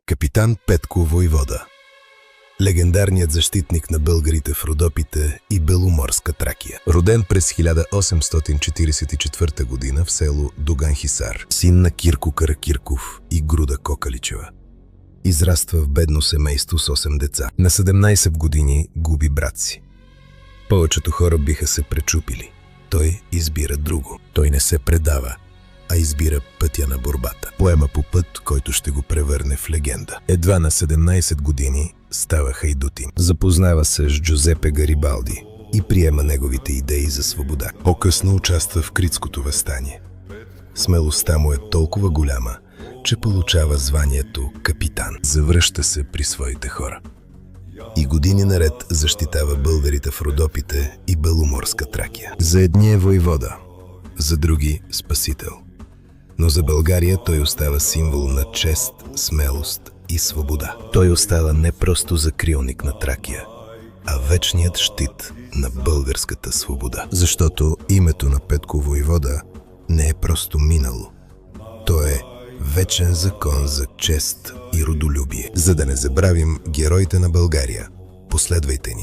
Капитан Петко Войвода. Легендарният защитник на българите в Родопите и Беломорска Тракия. Роден през 1844 година в село Дуган-Хисар. Син на Кирко Каракирков и Груда Кокаличева. Израства в бедно семейство с 8 деца. На 17 години губи брат си. Повечето хора биха се пречупили. Той избира друго. Той не се предава, а избира пътя на борбата. Поема по път, който ще го превърне в легенда. Едва на 17 години става хайдутин. Запознава се с Джузепе Гарибалди и приема неговите идеи за свобода. По-късно участва в Критското въстание. Смелостта му е толкова голяма, че получава званието капитан. Завръща се при своите хора. И години наред защитава българите в Родопите и Беломорска Тракия. За едни е войвода, за други – спасител. Но за България той остава символ на чест, смелост и свобода. Той остава не просто закрилник на Тракия, а вечният щит на българската свобода. Защото името на Петко Войвода не е просто минало. То е вечен закон за чест и родолюбие. За да не забравим героите на България, последвайте ни.